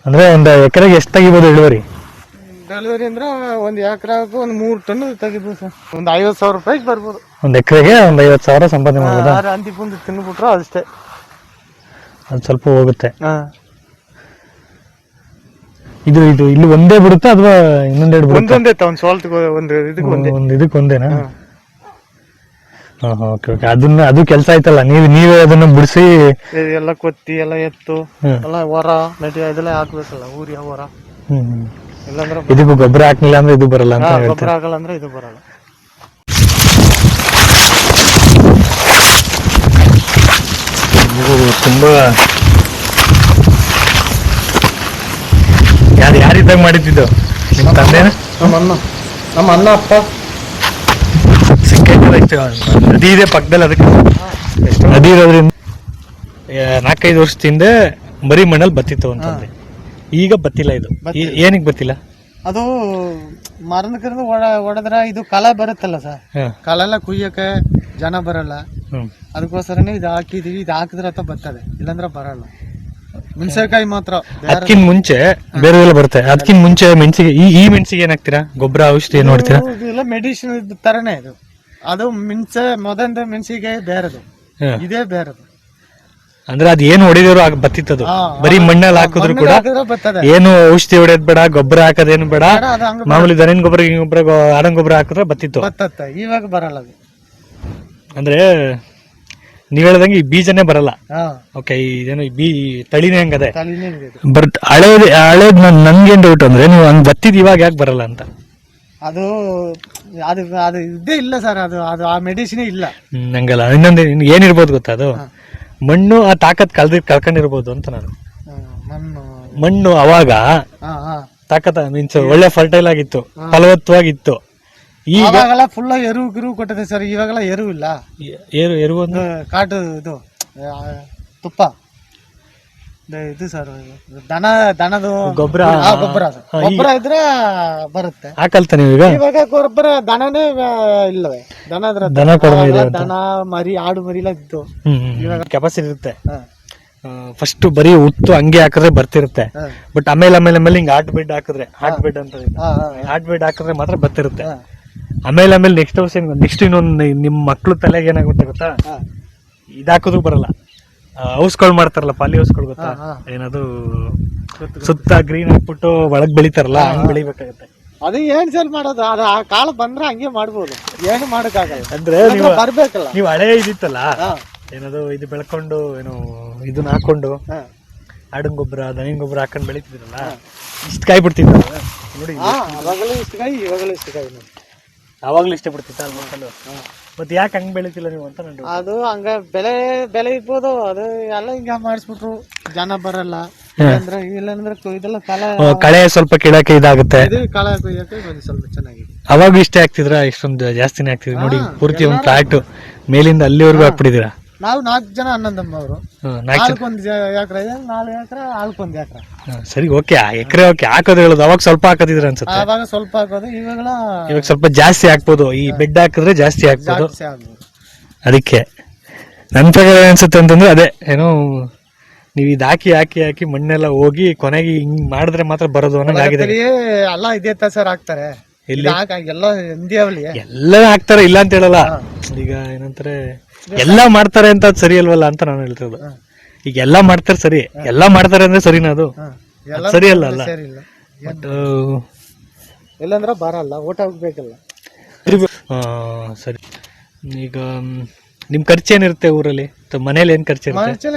ಅಂದ್ರೆ ಒಂದು ಎಕರೆಗೆ ಎಷ್ಟು ತೆಗಿಬೋದು ಇಳುವರಿ? ಡೆಲಿವರಿ ಅಂದ್ರೆ ಒಂದ್ ಎಕರೆಗೂ 3 ಟನ್ ತೆಗಿಬೋದು ಸರ್. ಒಂದು 50,000 ರೂಪಾಯಿಗೆ ಬರ್ಬೋದು. ಒಂದ್ ಎಕರೆಗೆ 50,000 ಸಂಪಾದನೆ ಮಾಡ್ಬೋದಾ? ಹಂದಿ ಪುಂದಿ ತಿನ್ಬಿಟ್ರು ಅಷ್ಟೇ, ಅದು ಸ್ವಲ್ಪ ಹೋಗುತ್ತೆ. ಇದು ಇಲ್ಲಿ ಒಂದೇ ಬಿಡುತ್ತಾ ಅಥವಾ ಇನ್ನೊಂದೆರಡು ಬಿಡುತ್ತಾ? ಒಂದೊಂದೇ ಒಂದು ಸೋಲ್ಟ್ಗೆ ಒಂದು ಇದಕ್ಕೆ ಒಂದೇನಾ? Okay okay. ಅದು ಕೆಲಸ ಆಯ್ತಲ್ಲ, ನೀವೇ ಅದನ್ನ ಬಿಡಿಸಿ ಎಲ್ಲ ಕೊತ್ತಿ ಎಲ್ಲ ಎತ್ತು ಎಲ್ಲ ಹೊರ ನಟಿ ಇದೆಲ್ಲ ಹಾಕ್ಬೇಕಲ್ಲ, ಊರಿಯ ಹೊರ. ಇಲ್ಲಾಂದ್ರೆ ಇದಕ್ಕೂ ಗೊಬ್ಬರ ಹಾಕ್ಲಿಲ್ಲ ಅಂದ್ರೆ ಇದು ಬರಲ್ಲ ಅಂತ ಹೇಳ್ತಾರೆ. ಗೊಬ್ಬರ ಆಗಲ್ಲ ಅಂದ್ರೆ ಇದು ಬರಲ್ಲ. ತುಂಬಾ ಯಾರಿದ್ದಾಗ ಮಾಡಿದ್ದು ನಿಮ್ಮ ತಂದೆನ? ನಮ್ಮ ಅಣ್ಣ ಅಪ್ಪ. ನದಿ ಇದೆ ಪಕ್ಕದಲ್ಲಿ, ಅದಕ್ಕೆ ನದಿ ಇರೋದ್ರಿಂದ 4-5 ವರ್ಷದಿಂದ ಬರೀ ಮಣ್ಣಲ್ಲಿ ಬತ್ತಿತ್ತು ಅಂತಂದ್ರೆ, ಈಗ ಬತ್ತಿಲ್ಲ. ಇದು ಏನಕ್ಕೆ ಬತ್ತಿಲ್ಲ? ಅದು ಮರದ ಕರೆದು ಹೊಡೆದ್ರ ಇದು ಕಲ ಬರುತ್ತಲ್ಲ ಸರ್, ಕಲ ಎಲ್ಲ ಕುಯ್ಯಕ್ಕೆ ಜನ ಬರಲ್ಲ, ಅದಕ್ಕೋಸ್ಕರನೇ ಇದು ಹಾಕಿದೀವಿ. ಇದು ಹಾಕಿದ್ರೆ ಅಥವಾ ಬರ್ತದೆ, ಇಲ್ಲಾಂದ್ರೆ ಬರಲ್ಲ. ಮೆಣಸಿನಕಾಯಿ ಮಾತ್ರ ಅದಕ್ಕಿಂತ ಮುಂಚೆ ಬೇರೆ ಎಲ್ಲ ಬರುತ್ತೆ. ಅದಕ್ಕಿಂತ ಮುಂಚೆ ಮೆಣಸಿಗೆ, ಈ ಮೆಣಸಿಗೆ ಏನಾಗ್ತೀರಾ? ಗೊಬ್ಬರ ಔಷಧಿ ಏನ್ ನೋಡ್ತೀರಾ? ಇದೆಲ್ಲ ಮೆಡಿಸಿನ್ ತರನೇ ಇದು. ಅದು ಮೊದಲ ಮೆಣಸಿಗೆ ಬೇರೆದು, ಇದೇ ಬೇರೆದು. ಅಂದ್ರೆ ಅದ್ ಏನು ಹೊಡಿದ್ರು ಬತ್ತಿತ್ತದು. ಬರೀ ಮಣ್ಣಲ್ಲಿ ಹಾಕಿದ್ರು ಕೂಡ ಏನು ಔಷಧಿ ಹೊಡೆಯೋದ್ ಬೇಡ, ಗೊಬ್ಬರ ಹಾಕೋದೇನು ಬೇಡ, ಮಾಮೂಲಿ ದನಿನ ಗೊಬ್ಬರ ಆಡನ್ ಗೊಬ್ಬರ ಹಾಕಿದ್ರೆ ಬತ್ತಿತ್ತು. ಇವಾಗ ಬರಲ್ಲ ಅದು. ಅಂದ್ರೆ ನೀವ್ ಹೇಳ್ದಂಗೆ ಈ ಬೀಜನೇ ಬರಲ್ಲ. ಓಕೆ, ಇದೇನು ತಳಿನೇ ಹಂಗದೆ. ಬಟ್ ಹಳೇದ್ ನನ್ಗೇನ್ ಡೌಟ್ ಅಂದ್ರೆ, ನೀವು ಹಂಗ್ ಬತ್ತಿದ್ ಇವಾಗ ಯಾಕೆ ಬರಲ್ಲ ಅಂತ. ಅದು ಅದು ಅದು ಇದೇ ಇಲ್ಲ ಸರ್, ಅದು ಅದು ಆ ಮೆಡಿಸಿನೇ ಇಲ್ಲ. ಹಂಗಲ್ಲ. ಇನ್ನೊಂದು ಏನಿರ್ಬೋದು ಗೊತ್ತಾ, ಅದು ಮಣ್ಣು ಆ ತಾಕತ್ ಕಳ್ಕೊಂಡಿರ್ಬೋದು ಅಂತ ನಾನು. ಮಣ್ಣು ಅವಾಗ ತಾಕತ್ ಮೀನ್ಸ್ ಒಳ್ಳೆ ಫರ್ಟೈಲ್ ಆಗಿತ್ತು, ಫಲವತ್ತವಾಗಿತ್ತು. ಅವಾಗೆಲ್ಲ ಫುಲ್ ಎರು ಕೊಟ್ಟಿದೆ ಸರ್, ಇವಾಗೆಲ್ಲ ಎರು ಇಲ್ಲ. ಎರು ಒಂದು ಕಾಟು ಇದು ತುಪ್ಪ ಇದು ಸರ್, ದನದು ಗೊಬ್ಬರ ಗೊಬ್ಬರ ಇದ್ರೆ ಬರುತ್ತೆ. ಹಾಕಲ್ತ ನೀವು ಇವಾಗ ಗೊಬ್ಬರ ದನನೇ ಇಲ್ಲವೇ, ದನ ಮರಿ ಆಡು ಮರಿ ಎಲ್ಲ ಇತ್ತು. ಇವಾಗ ಕೆಪಾಸಿಟಿ ಇರುತ್ತೆ. ಫಸ್ಟ್ ಬರೀ ಉತ್ತು ಹಂಗೆ ಹಾಕಿದ್ರೆ ಬರ್ತಿರುತ್ತೆ. ಬಟ್ ಆಮೇಲೆ ಹಿಂಗ್ ಹಾರ್ಟ್ ಬೆಡ್ ಹಾಕಿದ್ರೆ, ಹಾರ್ಟ್ ಬೆಡ್ ಹಾಕಿದ್ರೆ ಮಾತ್ರ ಬರ್ತಿರುತ್ತೆ. ಆಮೇಲೆ ನೆಕ್ಸ್ಟ್ ವರ್ಷ ಇನ್ನೊಂದು ನಿಮ್ ಮಕ್ಳು ತಲೆಗೆ ಏನಾಗುತ್ತೆ ಗೊತ್ತಾ, ಇದಾಕೋದು ಬರಲ್ಲ. ಹೌಸ್ಗಳು ಮಾಡ್ತಾರಲ್ಲ, ಪಾಲಿ ಹೌಸ್ಗಳು ಗೊತ್ತಾ, ಏನದು ಸುತ್ತ ಗ್ರೀನ್ ಹಾಕ್ಬಿಟ್ಟು ಒಳಗ್ ಬೆಳಿತಾರಲ್ಲ, ಹಂಗ್ ಬೆಳಿಬೇಕಾಗತ್ತೆ. ಅದು ಏನ್ ಸರ್ ಮಾಡೋದು, ಅದು ಆ ಕಾಲ ಬಂದ್ರೆ ಹಂಗೆ ಮಾಡ್ಬೋದು, ಏನು ಮಾಡಕ್ಕಾಗಲ್ಲ. ಅಂದ್ರೆ ಬರ್ಬೇಕಲ್ಲ, ನೀವು ಹಳೆ ಇದಿತ್ತಲ್ಲ, ಏನದು ಇದು ಬೆಳ್ಕೊಂಡು ಏನೋ ಇದನ್ನ ಹಾಕೊಂಡು ಆಡಿನ ಗೊಬ್ಬರ ದನಿನ ಗೊಬ್ಬರ ಹಾಕೊಂಡ್ ಬೆಳಿತಿದ್ರಲ್ಲ, ಇಷ್ಟ ಕಾಯಿ ಬಿಡ್ತಿದ್ದ ನೋಡಿ. ಅವಾಗಲೂ ಇಷ್ಟು ಕಾಯಿ, ಇವಾಗಲೂ ಇಷ್ಟು ಕಾಯಿ. ಅವಾಗ್ಲೂ ಇಷ್ಟ ಬಿಡ್ತಿತ್ತ ಅಲ್ಮಕ್ಕಳು. ಮತ್ತೆ ಯಾಕೆ ಹಂಗ್ ಬೆಳಿತಿಲ್ಲ ನೀವು ಅಂತ ನಾನು. ಅದು ಹಂಗ ಬೆಲೆ ಇರ್ಬೋದು, ಅದು ಎಲ್ಲ ಹಿಂಗ ಮಾಡಿಸ್ಬಿಟ್ರು, ಜನ ಬರಲ್ಲ. ಇಲ್ಲಾಂದ್ರೆ ಇದೆಲ್ಲ ಕಳೆ ಸ್ವಲ್ಪ ಕೀಳಕ್ಕೆ ಇದಾಗುತ್ತೆ, ಕಳೆ ಕೊಯ್ಯಕ್ಕೆ ಸ್ವಲ್ಪ ಚೆನ್ನಾಗಿದೆ. ಅವಾಗ ಇಷ್ಟೇ ಆಗ್ತಿದ್ರ, ಇಷ್ಟೊಂದು ಜಾಸ್ತಿನೇ ಆಗ್ತಿದ್ರು ನೋಡಿ. ಪೂರ್ತಿ ಒಂದು ಫ್ಲಾಟ್ ಮೇಲಿಂದ ಅಲ್ಲಿವರೆಗೂ ಹಾಕ್ಬಿಟ್ಟಿದ್ದೀರಾ. ನಾವು 4 ಜನ ಅಣ್ಣಂದಮ್ಮ ಅವರು, 4 ಎಕರೆ, 4 ಎಕರೆ, 1 ಎಕರೆ. ಸರಿ, ಓಕೆ, ಎಕರೆ ಓಕೆ ಹಾಕೋದು ಹೇಳೋದು. ಅವಾಗ ಸ್ವಲ್ಪ ಹಾಕೋದಿದ್ರ ಅನ್ಸುತ್ತೆ. ಅವಾಗ ಸ್ವಲ್ಪ ಹಾಕೋದು, ಇವಾಗ ಸ್ವಲ್ಪ ಜಾಸ್ತಿ ಹಾಕ್ಬೋದು. ಈ ಬೆಡ್ ಹಾಕಿದ್ರೆ ಜಾಸ್ತಿ ಹಾಕ್ಬೋದು. ಅದಕ್ಕೆ ನನ್ ಪ್ರಕಾರ ಅನ್ಸುತ್ತೆ ಅಂತಂದ್ರೆ ಅದೇ ಏನೋ ನೀವ್ ಇದ್ ಹಾಕಿ ಮಣ್ಣೆಲ್ಲ ಹೋಗಿ ಕೊನೆಗೆ ಹಿಂಗ್ ಮಾಡಿದ್ರೆ ಮಾತ್ರ ಬರೋದು ಅನ್ನಂಗಾಗಿದೆ. ಎಲ್ಲ ಇದೇ ಸರ್ ಹಾಕ್ತಾರೆ, ಎಲ್ಲ ಹಾಕ್ತಾರೆ, ಇಲ್ಲ ಅಂತ ಹೇಳಲ್ಲ. ಈಗ ಏನಂತಾರೆ ಎಲ್ಲಾ ಮಾಡ್ತಾರೆ ಅಂತ ಅದ್ ಸರಿ ಅಲ್ವಲ್ಲ ಅಂತ ನಾನು ಹೇಳ್ತಿರೋದು. ಈಗ ಎಲ್ಲಾ ಮಾಡ್ತಾರೆ ಸರಿ, ಎಲ್ಲಾ ಮಾಡ್ತಾರೆ ಅಂದ್ರೆ ಸರಿನಾ? ಅದು ಸರಿ ಅಲ್ಲ. ಬಟ್ ಇಲ್ಲಾಂದ್ರೆ ಬರಲ್ಲ, ಓಟ ಹೋಗ್ಬೇಕಲ್ಲ. ಸರಿ, ಈಗ ನಿಮ್ ಖರ್ಚೇನಿರುತ್ತೆ ಊರಲ್ಲಿ? ಮನೇಲಿ ಏನ್ ಖರ್ಚಿರುತ್ತೆ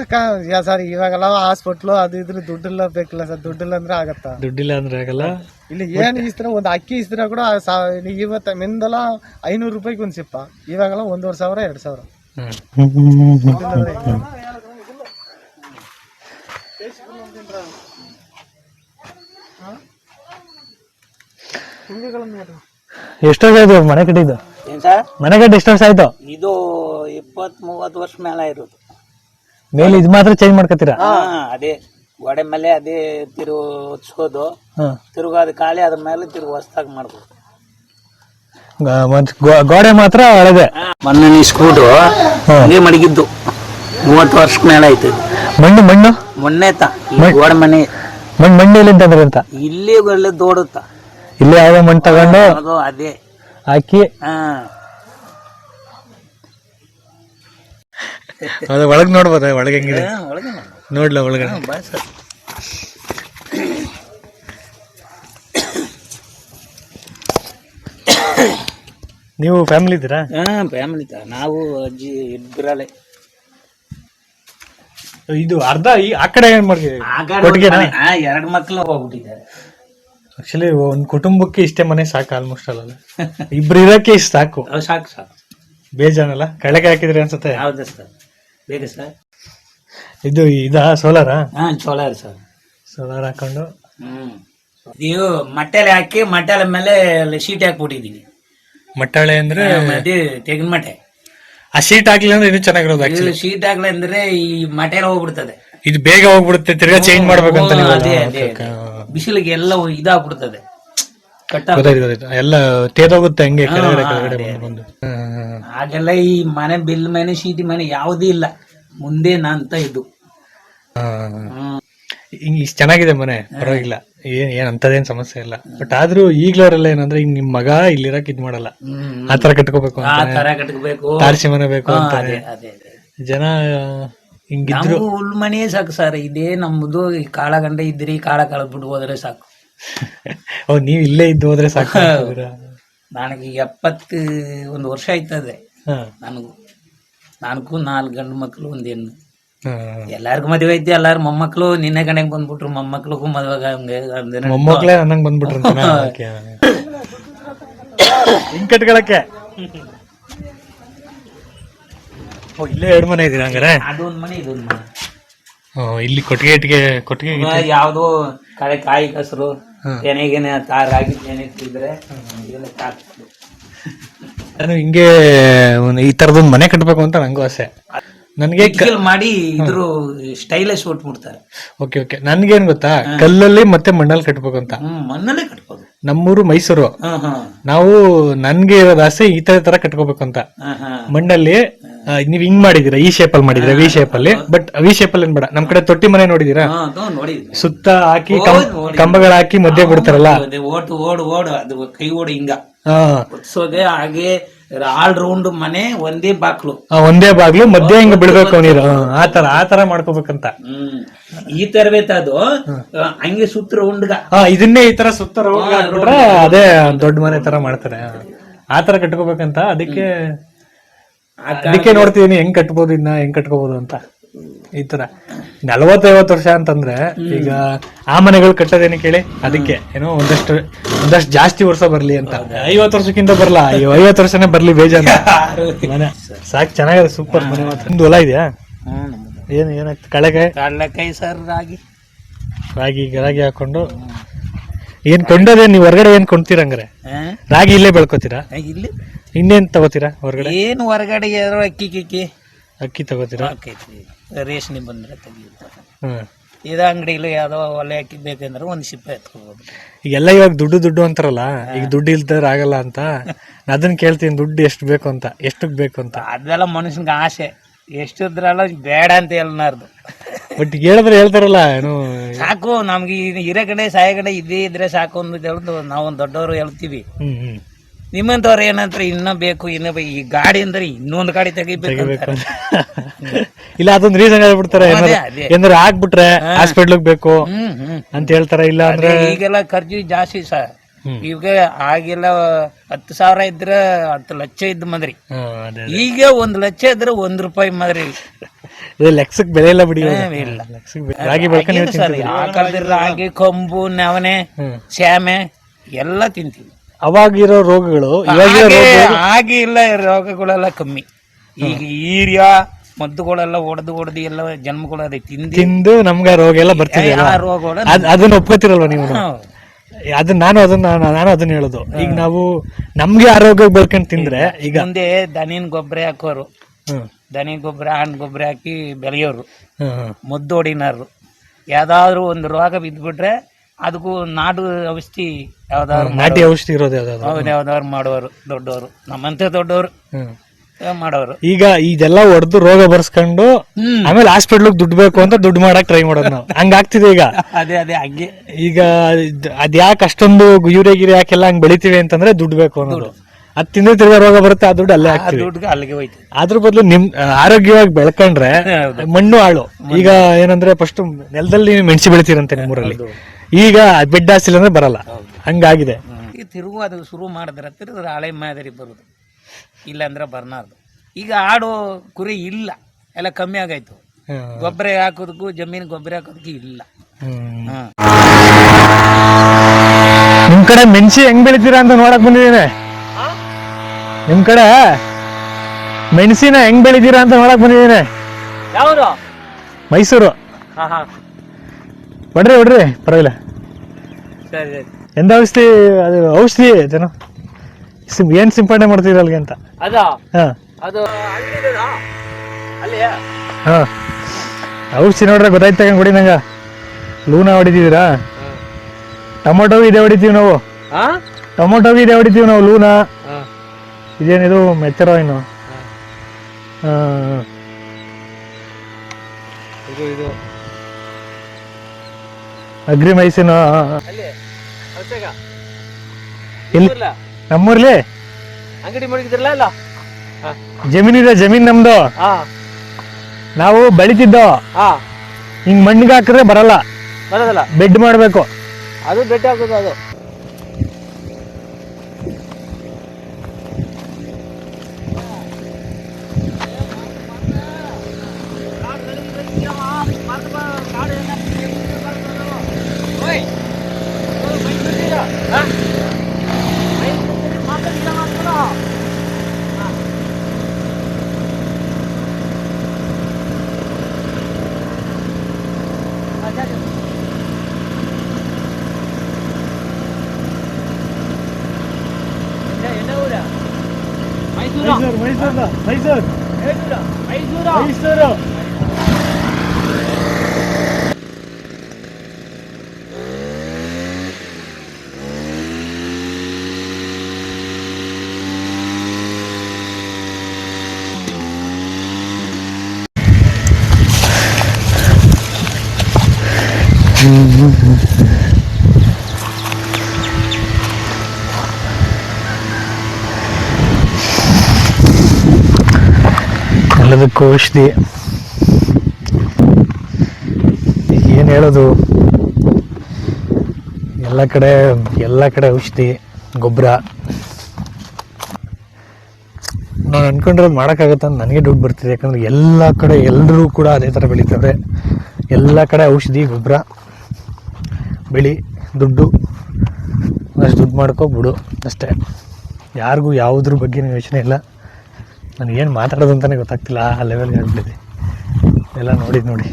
ಸರ್? ಇವಾಗೆಲ್ಲ ಹಾಸ್ಪಿಟ್ಲು ಅದು ಇದ್ರೆ ದುಡ್ಡಿಲ್ಲ ಬೇಕಲ್ಲ ಸರ್, ದುಡ್ಡಿಲ್ಲ ಅಂದ್ರೆ ಆಗತ್ತಾ? ದುಡ್ಡಿಲ್ಲ ಅಂದ್ರೆ ಆಗಲ್ಲ. ಇಲ್ಲಿ ಏನ್ ಇಸ್ತ್ರ, ಒಂದು ಅಕ್ಕಿ ಇಸ್ತ್ರ ಕೂಡ ಇವತ್ತ ಮಿಂದೆಲ್ಲ 500 ರೂಪಾಯಿಗೆ ಒಂದ್ ಸಿಪ್ಪ, ಇವಾಗೆಲ್ಲ 1,500 2,000. ಎಷ್ಟು ವರ್ಷ ಆಯ್ತು ಮನೆ ಕಟ್ಟಿದ್ದು? ಮನೆ ಕಟ್ಟಿ ಎಷ್ಟು ವರ್ಷ ಆಯ್ತು? ಇದು 20-30 ವರ್ಷ ಮೇಲೆ ಇರೋದು. ಮೇಲೆ ಇದು ಮಾತ್ರ ಚೇಂಜ್ ಮಾಡ್ಕೊತೀರಾ? ಅದೇ ಗೋಡೆ ಮೇಲೆ ಅದೇ ತಿರುವು ಹೊಚ್ಕೋದು, ತಿರುಗಾದ ಖಾಲಿ ಅದ್ರ ಮೇಲೆ ತಿರುವು ಹೊಸ್ದಾಗಿ ಮಾಡ್ಬೋದು. ಗೋಡೆ ಮಾತ್ರ ಹಳದೆ. ಮೊನ್ನೆ ಸ್ಕೂಟು ಹಂಗೆ ಮಡಗಿದ್ದು 30 ವರ್ಷ ಮೇಲೆ ಆಯ್ತು. ಮಣ್ಣು ಮೊನ್ನೆ ಗೋಡೆ ಮನೆ ಮಣ್ಣು ಎಲ್ಲಿಂದ ಅಂತ ಇಲ್ಲಿ ಒಳ್ಳೆ ದೋಡುತ್ತ, ಇಲ್ಲಿ ಯಾವ್ದೋ ಮಣ್ಣು ತಗೊಂಡು ಅದೇ ಹಾಕಿ ಒಳಗ್ ನೋಡ್ಬೋದ? ಒಳಗೆ ಹೆಂಗಿದೆ ನೋಡ್ಲ ಒಳಗಡೆ. ನೀವು ಫ್ಯಾಮಿಲಿ ಇದ್ದೀರಾ? ಫ್ಯಾಮಿಲಿ ನಾವು ಅಜ್ಜಿ ಇಬ್ಬರಲ್ಲೇ. ಇದು ಅರ್ಧ ಆ ಕಡೆ ಏನ್ ಮಾಡಿದ್ವಿ? 2 ಮಕ್ಳು ಹೋಗ್ಬಿಟ್ಟಿದ್ದಾರೆ. ಆಕ್ಚುಲಿ ಒಂದ್ ಕುಟುಂಬಕ್ಕೆ ಇಷ್ಟೇ ಮನೆ ಸಾಕು ಆಲ್ಮೋಸ್ಟ್ ಅಲ್ಲ. ಇಬ್ರು ಇರಕ್ಕೆ ಇಷ್ಟ ಸಾಕು. ಸಾಕು ಬೇಜಾನಲ್ಲ. ಕಳೆಗೆ ಹಾಕಿದ್ರಿ ಅನ್ಸುತ್ತೆ. ಹೌದಾ ಸರ್? ಬೇಗ ಸರ್. ಇದು ಸೋಲಾರ? Solar sir. ಸೋಲಾರ್ ಹಾಕೊಂಡು ನೀವು ಮಟ್ಟೆಲೆ ಹಾಕಿ ಮಟ್ಟೆಲೆ ಮೇಲೆ ಶೀಟ್ ಹಾಕ್ಬಿಟ್ಟಿದೀನಿ. ಮಟ್ಟಾಳೆ ಅಂದ್ರೆ ಅದೇ ತೆಗಿನ ಮಟ್ಟೆ. ಆ ಶೀಟ್ ಹಾಕ್ಲಿ ಅಂದ್ರೆ ಇದು ಚೆನ್ನಾಗಿರೋದು. ಶೀಟ್ ಹಾಕ್ಲಿ ಅಂದ್ರೆ ಈ ಮಟ್ಟೆಲ್ಲ ಹೋಗ್ಬಿಡ್ತದೆ. ಇದು ಬೇಗ ಹೋಗ್ಬಿಡುತ್ತೆ, ತಿರ್ಗಾ ಚೇಂಜ್ ಮಾಡ್ಬೇಕಂತ. ಬಿಸಿಲಿಗೆ ಎಲ್ಲ ಇದಾಗ್ಬಿಡ್ತದೆ, ಎಲ್ಲ ತೇದೋಗುತ್ತೆ ಹಂಗೆ ಕೆಳಗಡೆ ಬಂದು. ಹಾಗೆಲ್ಲ ಈ ಮನೆ ಬಿಲ್ ಮನೆ ಶೀಟಿ ಮನೆ ಯಾವುದೂ ಇಲ್ಲ ಮುಂದೆ ಅಂತ ಇದು. ಇಷ್ಟು ಚೆನ್ನಾಗಿದೆ ಮನೆ, ಪರವಾಗಿಲ್ಲ, ಏನ್ ಅಂತದೇನ್ ಸಮಸ್ಯೆ ಇಲ್ಲ. ಬಟ್ ಆದ್ರೂ ಈಗ್ಲವರೆಲ್ಲ ಏನಂದ್ರೆ ಈಗ ನಿಮ್ ಮಗ ಇಲ್ಲಿರಕ್ ಇದ್ ಮಾಡಲ್ಲ, ಆತರ ಕಟ್ಕೋಬೇಕು, ತಾರಸಿ ಮನೆ ಬೇಕು ಅಂತಾರೆ ಜನ. ಹಿಂಗಿದ್ರು ಹುಲ್ ಮನೆ ಸಾಕು ಸರ್. ಇದೇ ನಮ್ದು ಕಾಳಗಂಡ ಇದ್ರಿ, ಕಾಳ ಕಳೆದ್ಬಿಟ್ಟು ಹೋದ್ರೆ ಸಾಕು. ನೀವ್ ಇಲ್ಲೇ ಇದ್ದು ಹೋದ್ರೆ ಸಾಕು. ನನಗೆ 71 ವರ್ಷ ಆಯ್ತದೆ. ನನಗೂ 4 ಗಂಡು ಮಕ್ಳು 1 ಹೆಣ್ಣು. ಎಲ್ಲಾರ್ಗು ಮದುವೆ ಐತಿ, ಎಲ್ಲಾರು ಮೊಮ್ಮಕ್ಳು ನಿನ್ನೆ ಗಣೆಗೆ ಬಂದ್ಬಿಟ್ರು, ಮೊಮ್ಮಕ್ಳಿಗೂ ಮದುವೆ ಮೊಮ್ಮಕ್ಳೇ ಅನ್ನಂಗ್ ಬಂದ್ಬಿಟ್ರು. ಹಿಂಗ್ ಕಟ್ಕೊಳಕ್ಕೆ ಇಲ್ಲೇ 2 ಮನೆ ಇದೀರ ಹಂಗಾರೆ? ಅದೊಂದ್ ಮನೆ ಇದೊಂದ್ ಮನೆ. ಇಲ್ಲಿ ಕೊಟ್ಟಿಗೆ ಯಾವ್ದು ಕಾಯಿ ಕಸರು ತೆನೆಗೆನೆ ರಾಗಿ ತೆನೆ ಇದ್ರೆ ನಾನು ಹಿಂಗೆ ಈ ತರದೊಂದು ಮನೆ ಕಟ್ಬೇಕು ಅಂತ ನಂಗೂ ಆಸೆ. ನನ್ಗೆ ಮಾಡಿ ಇದ್ರ ಸ್ಟೈಲಿಶ್ ಬಿಡ್ತಾರೆ. ಓಕೆ ಓಕೆ, ನನ್ಗೇನ್ ಗೊತ್ತಾ, ಕಲ್ಲಲ್ಲಿ ಮತ್ತೆ ಮಣ್ಣಲ್ಲಿ ಕಟ್ಬೇಕು ಅಂತ. ಮಣ್ಣಲ್ಲೇ ಕಟ್ಬೋದು. ನಮ್ಮೂರು ಮೈಸೂರು. ನಾವು ನನ್ಗೆ ಇರೋದು ಆಸೆ ಈ ತರ ಕಟ್ಕೋಬೇಕು ಅಂತ. ಮಣ್ಣಲ್ಲಿ ನೀವ್ ಹಿಂಗ್ ಮಾಡಿದೀರಾ, ಈ ಶೇಪ್ ಅಲ್ಲಿ ಮಾಡಿದೀರಾ, ವಿ ಶೇಪ್ ಅಲ್ಲಿ. ಬಟ್ ವಿ ಶೇಪ್ ಅಲ್ಲಿ ಏನ್ ಬೇಡ, ನಮ್ ಕಡೆ ತೊಟ್ಟಿ ಮನೆ ನೋಡಿದೀರಾ, ಸುತ್ತ ಹಾಕಿ ಕಂಬಗಳ ಹಾಕಿ ಮಧ್ಯೆ ಬಿಡ್ತಾರಲ್ಲ, ಓಡು ಅದು ಕೈ ಓಡು ಹಿಂಗ ಹಾಗೆ ಆಲ್ ರೌಂಡ್ ಮನೆ, ಒಂದೇ ಬಾಗ್ಲು ಮಧ್ಯೆ ಹಿಂಗ ಬಿಡ್ಬೇಕು ನೀರು, ಆತರ ಮಾಡ್ಕೋಬೇಕಂತ. ಈ ತರಬೇತ ಅದು ಹಂಗೆ ಸುತ್ತ ರೌಂಡ್ಗ ಇದನ್ನೇ ಈ ತರ ಸುತ್ತ ರೌಂಡ್ ಹಾಕ್ಬಿಟ್ರೆ ಅದೇ ದೊಡ್ಡ ಮನೆ ತರ ಮಾಡ್ತಾರೆ. ಆತರ ಕಟ್ಕೋಬೇಕಂತ. ಅದಕ್ಕೆ ನೋಡ್ತಿದೀನಿ ಹೆಂಗ್ ಕಟ್ಬೋದು, ಇನ್ನ ಹೆಂಗ್ ಕಟ್ಕೋಬಹುದು ಅಂತ. ಈ ತರ 40-50 ವರ್ಷ ಅಂತಂದ್ರೆ ಈಗ ಆ ಮನೆಗಳು ಕಟ್ಟೋದೇನೆ ಕೇಳಿ, ಅದಕ್ಕೆ ಏನೋ ಒಂದಷ್ಟು ಜಾಸ್ತಿ ವರ್ಷ ಬರ್ಲಿ ಅಂತ. 50 ವರ್ಷಕ್ಕಿಂತ ಬರಲ್ಲ, 50 ವರ್ಷನೇ ಬರ್ಲಿ ಬೇಜಾನ ಮನೆ. ಸಾಕ್, ಚೆನ್ನಾಗಿದೆ, ಸೂಪರ್ ಮನೆ. ಮಾತ್ರ ನಿಮ್ದು ಹೊಲ ಇದೆಯಾ? ಏನಾಗ್ತದೆ? ಕಡಲೆಕಾಯಿ ಸರ್, ರಾಗಿ ಹಾಕೊಂಡು ಏನ್ ಕೊಂಡೋದೇ? ನೀವ್ ಹೊರಗಡೆ ಏನ್ ಕೊಂಡ್ತೀರಂಗ್ರೆ? ರಾಗಿ ಇಲ್ಲೇ ಬೆಳ್ಕೋತೀರಾ? ಇಲ್ಲಿ ಇನ್ನೇನ್ ತಗೋತೀರಾ ಹೊರಗಡೆ? ಏನು ಹೊರಗಡೆ ಅಕ್ಕಿ ತಗೋತೀರಾ? ರೇಷನ್ ಬಂದ್ರೆ ತೆಗಿತಾರೆ. ಇದ ಅಂಗಡಿಲಿ ಯಾವ್ದೋ ಒಲೆ ಅಕ್ಕಿ ಬೇಕಂದ್ರೆ ಒಂದ್ ಸಿಪ್ಪೆ ಎತ್ಕೋಬಹುದು. ಈಗೆಲ್ಲ ಇವಾಗ ದುಡ್ಡು ಅಂತಾರಲ್ಲ, ಈಗ ದುಡ್ಡು ಇಲ್ದಾರ ಆಗಲ್ಲ ಅಂತ. ಅದನ್ನ ಕೇಳ್ತೀನಿ, ದುಡ್ಡು ಎಷ್ಟು ಬೇಕು ಅಂತ, ಎಷ್ಟಕ್ ಬೇಕು ಅಂತ. ಅದೆಲ್ಲ ಮನುಷ್ಯನ್ಗೆ ಆಸೆ, ಎಷ್ಟಿದ್ರಲ್ಲ ಬೇಡ ಅಂತ ಹೇಳ್ನಾರ್ದು. ಬಟ್ ಹೇಳಿದ್ರೆ ಹೇಳ್ತಾರಲ್ಲ, ಏನು ಸಾಕು ನಮ್ಗೆ ಇರೋ ಕಡೆ ಸಾಯ ಕಡೆ ಇದೇ ಇದ್ರೆ ಸಾಕು ಅಂತ ಹೇಳ್ದು ನಾವೊಂದ್ ದೊಡ್ಡವರು ಹೇಳ್ತೀವಿ. ನಿಮ್ಮಂತವ್ರು ಏನಂತಾರೆ, ಇನ್ನ ಬೇಕು ಈ ಗಾಡಿ ಅಂದ್ರೆ ಇನ್ನೊಂದು ಗಾಡಿ ತೆಗಿಬೇಕು ಇಲ್ಲ, ಅದೊಂದು ರೀಸನ್ ಹೇಳ್ಬಿಡ್ತಾರೆ. ಏನಾದ್ರು ಆಗ್ಬಿಟ್ರೆ ಹಾಸ್ಪಿಟ್ಲ್ ಬೇಕು ಅಂತ ಹೇಳ್ತಾರೆ. ಇಲ್ಲ ಅಂದ್ರೆ ಈಗೆಲ್ಲ ಖರ್ಚು ಜಾಸ್ತಿ ಸರ್. ಈಗ ಆಗೆಲ್ಲ 10,000 ಇದ್ರೆ 10 ಲಕ್ಷ ಇದ್ದ ಮದ್ರಿ. ಈಗ 1 ಲಕ್ಷ ಇದ್ರೆ 1 ರೂಪಾಯಿ ಮದ್ರಿ. ಲೆಕ್ಸಕ್ ಬೆಲೆ ಇಲ್ಲ ಬಿಡಿ. ರಾಗಿ, ಕಂಬು, ನವಣೆ, ಶ್ಯಾಮೆ ಎಲ್ಲ ತಿಂತೀವಿ. ಅವಾಗಿರೋ ರೋಗಗಳು ಹಾಗೆ ಇಲ್ಲ, ರೋಗಗಳೆಲ್ಲ ಕಮ್ಮಿ. ಈಗ ಈರ್ಯಾ ಮದ್ದುಗಳೆಲ್ಲ ಹೊಡೆದು ಎಲ್ಲ ಜನ್ಮಗಳು ಅದೇ ತಿಂದು ನಮ್ಗೆ ರೋಗ ಎಲ್ಲ ಬರ್ತಿದೆ. ಅದನ್ನ ಒಪ್ಕೋತಿರಲ್ವ ನೀವು? ನಾನು ಅದನ್ನ ಹೇಳೋದು. ಈಗ ನಾವು ನಮ್ಗೆ ಆರೋಗ್ಯ ಬೆಳ್ಕೊಂಡ್ ತಿಂದ್ರೆ, ಈಗ ಮುಂದೆ ದನಿನ್ ಗೊಬ್ಬರ ಹಾಕೋರು, ದನಿ ಗೊಬ್ಬರ ಹಣ್ಣು ಗೊಬ್ಬರ ಹಾಕಿ ಬೆಳೆಯೋರು, ಮದ್ದು ಹೊಡಿನಾರು. ಯಾವ್ದಾದ್ರು ಒಂದು ರೋಗ ಬಿದ್ಬಿಟ್ರೆ ಅದಕ್ಕೂ ನಾಡು ಔಷಧಿ ನಾಟಿ ಔಷಧಿ ಇರೋದು ಯಾವ್ದಾದ್ರು ಮಾಡೋರು ದೊಡ್ಡವರು, ನಮ್ಮಂತ ದೊಡ್ಡವರು ಮಾಡೋರು. ಈಗ ಇದೆಲ್ಲ ಹೊಡೆದು ರೋಗ ಬರ್ಸ್ಕೊಂಡು ಆಮೇಲೆ ಹಾಸ್ಪಿಟ್ಲ್ ದುಡ್ಡು ಬೇಕು ಅಂತ ದುಡ್ಡು ಮಾಡಕ್ ಟ್ರೈ ಮಾಡೋದು ನಾವು. ಹಂಗಾಗ್ತಿದೆ ಈಗ. ಅದೇ ಹಂಗೆ. ಈಗ ಅದ್ಯಾಕೆ ಅಷ್ಟೊಂದು ಯೂರಿಯಾ ಹಾಕೆಲ್ಲ ಹಂಗ್ ಬೆಳಿತೀವಿ ಅಂತಂದ್ರೆ ದುಡ್ಡು ಬೇಕು ಅನ್ನೋದು. ಅದ್ ತಿಂದ್ರೆ ತಿರ್ಗಾ ರೋಗ ಬರುತ್ತೆ, ಆ ದುಡ್ಡು ಅಲ್ಲೇ ಹಾಕ್ತಿವಿ. ಅಲ್ಲಿಗೆ ಹೋಯ್ತು. ಅದ್ರ ಬದಲು ಆರೋಗ್ಯವಾಗಿ ಬೆಳ್ಕೊಂಡ್ರೆ ಮಣ್ಣು ಹಾಳು. ಈಗ ಏನಂದ್ರೆ ಫಸ್ಟ್ ನೆಲದಲ್ಲಿ ಮೆಣಸಿ ಬೆಳಿತೀರಂತೆ ನಿಮ್ಮೂರಲ್ಲಿ, ಈಗ ಬೆಡ್ ಹಾಸಿಲ್ಲ ಅಂದ್ರೆ ಬರಲ್ಲ, ಹಂಗಾಗಿದೆ. ತಿರುಗು ಅದು ಶುರು ಮಾಡಿದ್ರೆ ತಿರುಗಿದ್ರೆ ಹಳೆ ಮಾದರಿ ಬರುದು, ಇಲ್ಲ ಅಂದ್ರೆ ಬರ್ನಾರ್ದು. ಈಗ ಆಡು ಕುರಿ ಇಲ್ಲ, ಎಲ್ಲ ಕಮ್ಮಿ ಆಗೈತು. ಗೊಬ್ಬರ ಹಾಕೋದಕ್ಕೂ ಜಮೀನು ಗೊಬ್ಬರ ಹಾಕೋದಕ್ಕೂ ಇಲ್ಲ. ನಿಮ್ ಕಡೆ ಮೆಣಸಿ ಹೆಂಗ್ ಬೆಳಿತೀರಾ ಅಂತ ನೋಡಕ್ ಬಂದಿದ್ದೀನಿ. ನಿಮ್ ಕಡೆ ಮೆಣಸಿನ ಹೆಂಗ್ ಬೆಳಿತೀರಾ ಅಂತ ನೋಡಕ್ ಬಂದಿದ್ದೀನಿ. ಯಾವುದು? ಮೈಸೂರು. ಹೊಡ್ರಿ ಪರವಾಗಿಲ್ಲ. ಎಂದ ಔಷಧಿ? ಅದು ಔಷಧಿ ಜನ ಏನ್ ಸಿಂಪಡಣೆ ಮಾಡ್ತೀರ ಅಲ್ಲಿಗೆ ಅಂತ? ಔಷಧಿ ನೋಡ್ರೆ ಗೊತ್ತಾಯ್ತು ತಗೊಂಡ್ ಕೊಡಿ ನಂಗ. ಲೂನ ಹೊಡಿತಿದ್ದೀರಾ? ಟೊಮೊಟೊ ಇದೆ ಹೊಡಿತೀವಿ ನಾವು. ಲೂನ ಇದೇನಿದು ಮೆಚ್ಚರ ಇನ್ನು ಅಗ್ರಿಮೈಸಿನ ನಮ್ಮೂರ್ಲಿ ಅಂಗಡಿ ಮಡಗಿದ್ರಲ್ಲ, ಜಮೀನಿದೆ, ಜಮೀನ್ ನಮ್ದು. ನಾವು ಬೆಳಿತಿದ್ದೋ, ಹಿಂಗ್ ಮಣ್ಣಿಗೆ ಹಾಕಿದ್ರೆ ಬರಲ್ಲ, ಬೆಡ್ ಮಾಡ್ಬೇಕು. ಅದು ಬೆಡ್ ಹಾಕೋದು. ಅದು ಮೈಸೂರು ಎಲ್ಲದಕ್ಕೂ ಔಷಧಿ. ಏನು ಹೇಳೋದು, ಎಲ್ಲ ಕಡೆ ಔಷಧಿ, ಗೊಬ್ಬರ. ನಾನು ಅನ್ಕೊಂಡಿರೋದು ಮಾಡೋಕ್ಕಾಗತ್ತೆ ಅಂತ ನನಗೆ ಡೌಟ್ ಬರ್ತಿದೆ. ಯಾಕಂದರೆ ಎಲ್ಲ ಕಡೆ ಎಲ್ಲರೂ ಕೂಡ ಅದೇ ಥರ ಬೆಳೀತವ್ರೆ. ಎಲ್ಲ ಕಡೆ ಔಷಧಿ, ಗೊಬ್ಬರ, ಬೆಳಿ, ದುಡ್ಡು, ಅಷ್ಟು ದುಡ್ಡು ಮಾಡ್ಕೊಬಿಡು ಅಷ್ಟೇ. ಯಾರಿಗೂ ಯಾವುದ್ರ ಬಗ್ಗೆನೂ ಯೋಚನೆ ಇಲ್ಲ. ನನಗೇನು ಮಾತಾಡೋದು ಅಂತಲೇ ಗೊತ್ತಾಗ್ತಿಲ್ಲ, ಆ ಲೆವೆಲ್ಗೆ ಆಗ್ಬಿಟ್ಟಿದೆ ಎಲ್ಲ ನೋಡಿ.